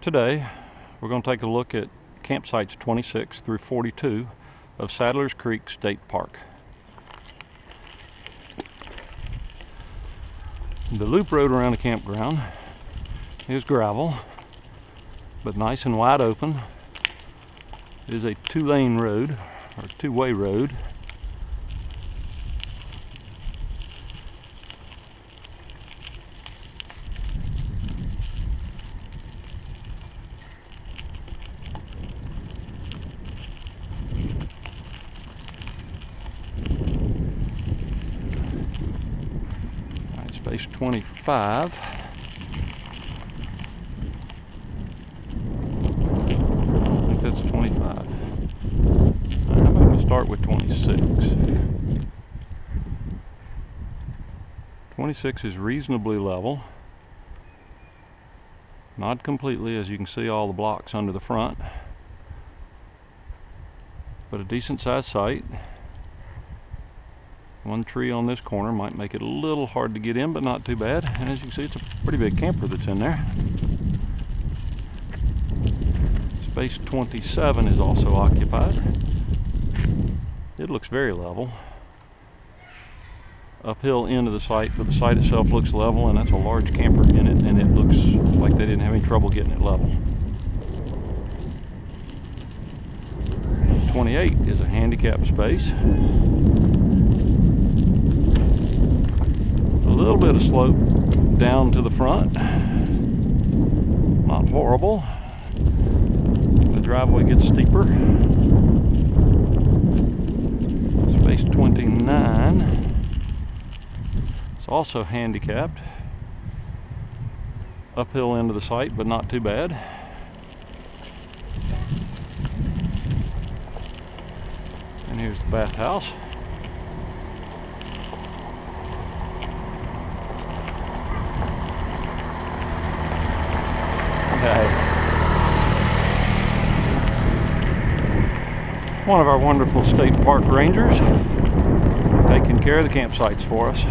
Today we're going to take a look at campsites 26 through 42 of Sadlers Creek State Park. The loop road around the campground is gravel, but nice and wide open. It is a two-lane road, or two-way road. Space 25. I think that's 25. I'm going to start with 26. 26 is reasonably level. Not completely, as you can see all the blocks under the front, but a decent sized site. One tree on this corner might make it a little hard to get in, but not too bad. And as you can see, it's a pretty big camper that's in there. Space 27 is also occupied. It looks very level. Uphill into the site, but the site itself looks level, and that's a large camper in it, and it looks like they didn't have any trouble getting it level. 28 is a handicap space. A little bit of slope down to the front, not horrible. The driveway gets steeper. Space 29, it's also handicapped. Uphill into the site, but not too bad. And here's the bathhouse. One of our wonderful state park rangers taking care of the campsites for us.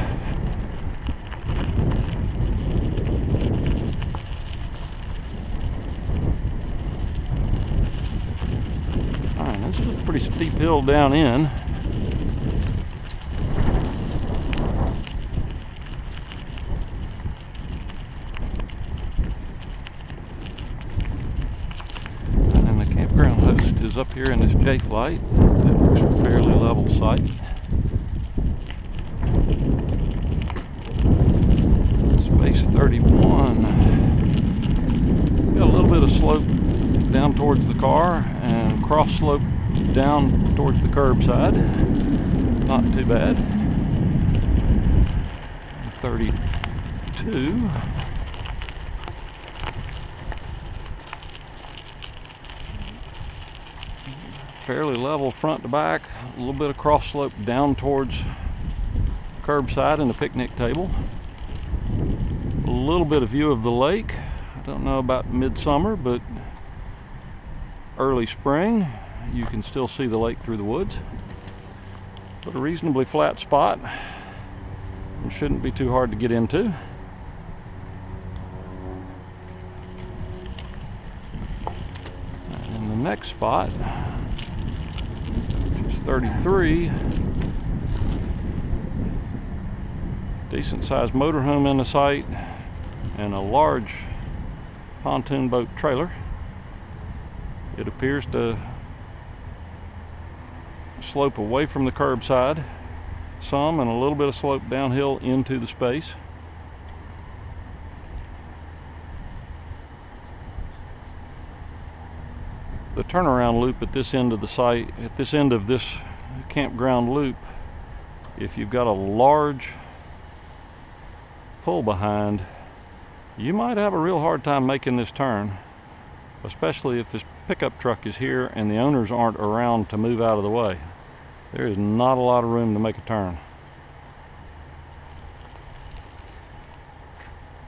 Alright, this is a pretty steep hill down in. Is up here in this J-flight. It looks a fairly level site. Space 31. Got a little bit of slope down towards the car and cross slope down towards the curbside. Not too bad. 32. Fairly level front to back, a little bit of cross slope down towards curbside and the picnic table. A little bit of view of the lake. I don't know about midsummer, but early spring you can still see the lake through the woods. But a reasonably flat spot and shouldn't be too hard to get into. And the next spot, 33, decent sized motorhome in the site and a large pontoon boat trailer. It appears to slope away from the curbside some and a little bit of slope downhill into the space. The turnaround loop at this end of the site, at this end of this campground loop, if you've got a large pull behind, you might have a real hard time making this turn, especially if this pickup truck is here and the owners aren't around to move out of the way. There is not a lot of room to make a turn.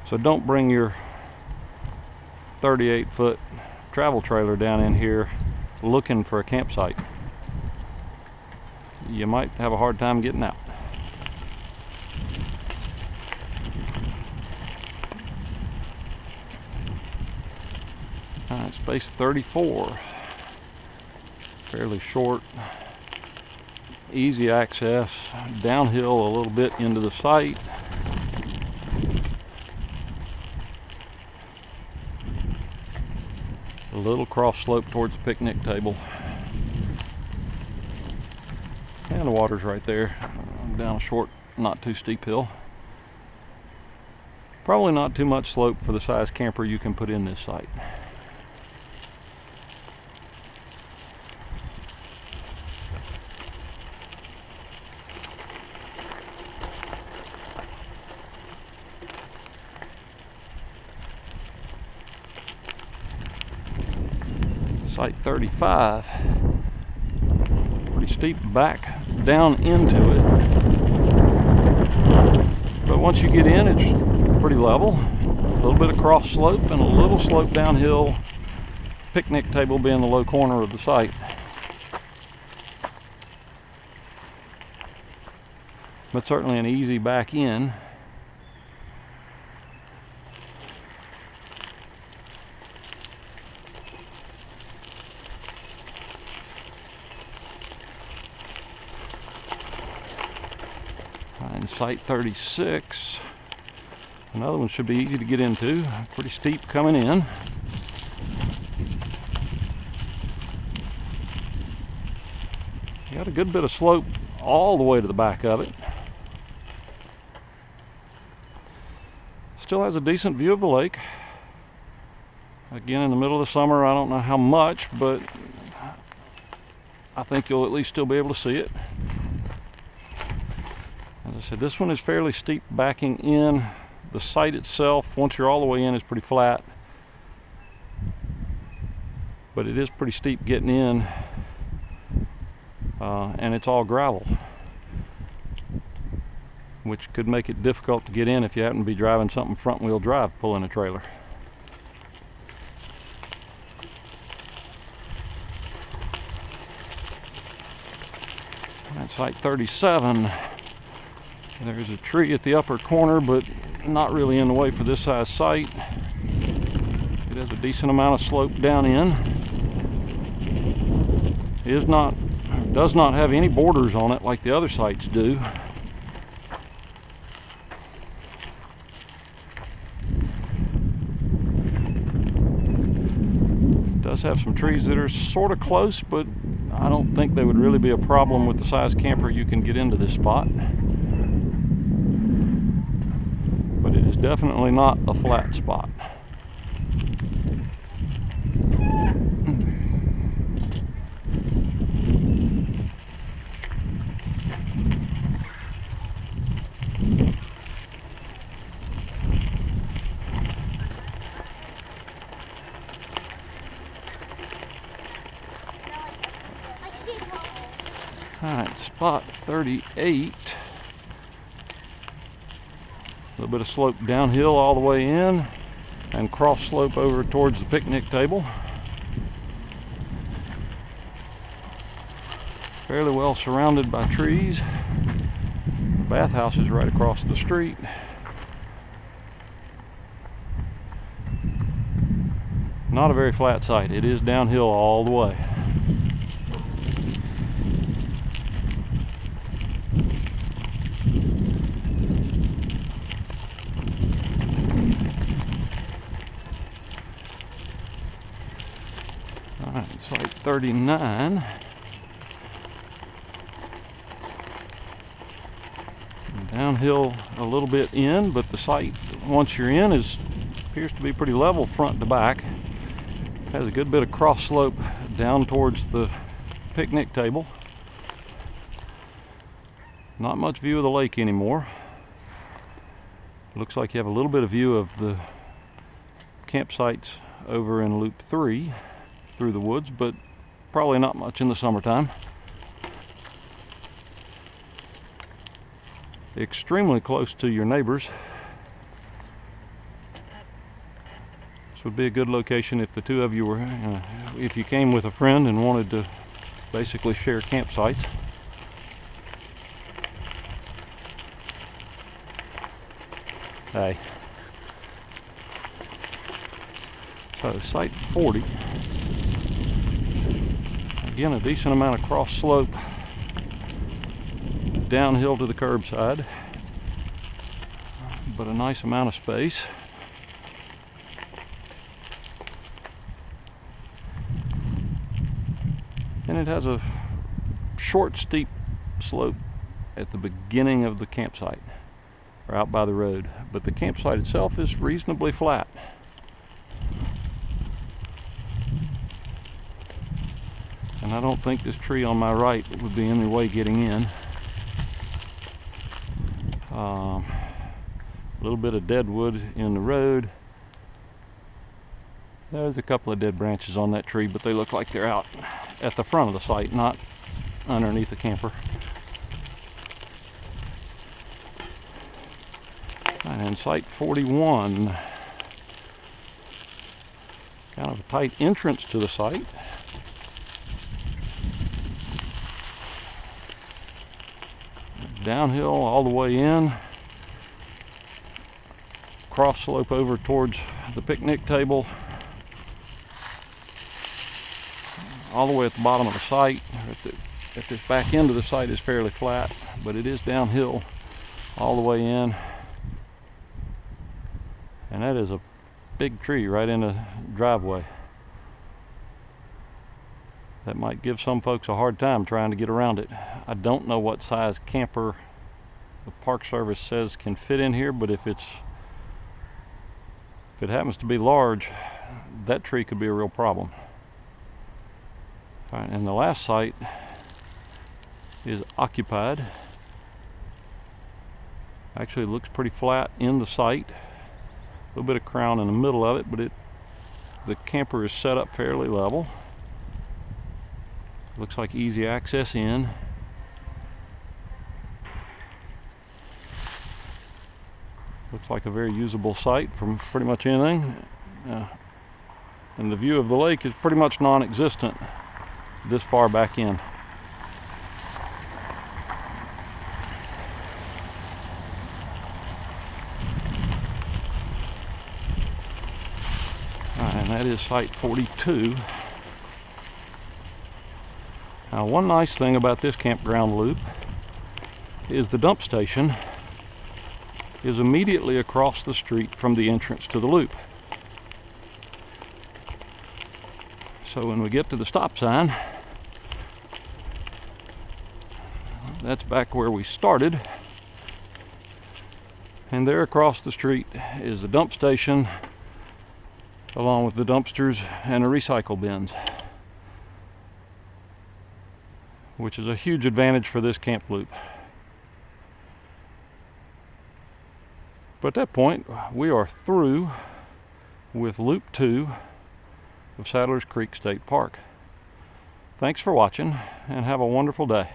So don't bring your 38-foot travel trailer down in here looking for a campsite. You might have a hard time getting out. Alright, space 34. Fairly short, easy access, downhill a little bit into the site. A little cross slope towards the picnic table. And the water's right there, down a short, not too steep hill. Probably not too much slope for the size camper you can put in this site. Site 35. Pretty steep back down into it. But once you get in, it's pretty level. A little bit of cross slope and a little slope downhill. Picnic table being the low corner of the site. But certainly an easy back in. And site 36, another one should be easy to get into, pretty steep coming in. Got a good bit of slope all the way to the back of it. Still has a decent view of the lake. Again, in the middle of the summer, I don't know how much, but I think you'll at least still be able to see it. As I said, this one is fairly steep backing in. The site itself, once you're all the way in, is pretty flat. But it is pretty steep getting in. And it's all gravel, which could make it difficult to get in if you happen to be driving something front wheel drive pulling a trailer. At site 37, there's a tree at the upper corner, but not really in the way for this size site. It has a decent amount of slope down in. It does not have any borders on it like the other sites do. It does have some trees that are sort of close, but I don't think they would really be a problem with the size camper you can get into this spot. But it is definitely not a flat spot. Alright, spot 38. A little bit of slope downhill all the way in and cross slope over towards the picnic table. Fairly well surrounded by trees. The bathhouse is right across the street. Not a very flat site. It is downhill all the way. Alright, site 39. Downhill a little bit in, but the site, once you're in, appears to be pretty level front to back. Has a good bit of cross slope down towards the picnic table. Not much view of the lake anymore. Looks like you have a little bit of view of the campsites over in Loop 3 through the woods, but probably not much in the summertime. Extremely close to your neighbors. This would be a good location if the two of you were, if you came with a friend and wanted to basically share campsites. Hey. So site 40, again a decent amount of cross slope downhill to the curbside, but a nice amount of space. And it has a short steep slope at the beginning of the campsite, or out by the road, but the campsite itself is reasonably flat. And I don't think this tree on my right would be in the way getting in. A little bit of dead wood in the road. There's a couple of dead branches on that tree, but they look like they're out at the front of the site, not underneath the camper. And site 41, kind of a tight entrance to the site. Downhill all the way in, cross slope over towards the picnic table, all the way at the bottom of the site. At this back end of the site is fairly flat, but it is downhill all the way in. And that is a big tree right in the driveway. That might give some folks a hard time trying to get around it. I don't know what size camper the Park Service says can fit in here, but if it happens to be large, that tree could be a real problem. All right, and the last site is occupied. Actually, it looks pretty flat in the site. A little bit of crown in the middle of it, but the camper is set up fairly level. Looks like easy access in. Looks like a very usable site from pretty much anything. And the view of the lake is pretty much non-existent this far back in. And that is site 42. Now, one nice thing about this campground loop is the dump station is immediately across the street from the entrance to the loop. So when we get to the stop sign, that's back where we started. And there across the street is the dump station, along with the dumpsters and the recycle bins, which is a huge advantage for this camp loop. But at that point, we are through with Loop 2 of Sadlers Creek State Park. Thanks for watching, and have a wonderful day.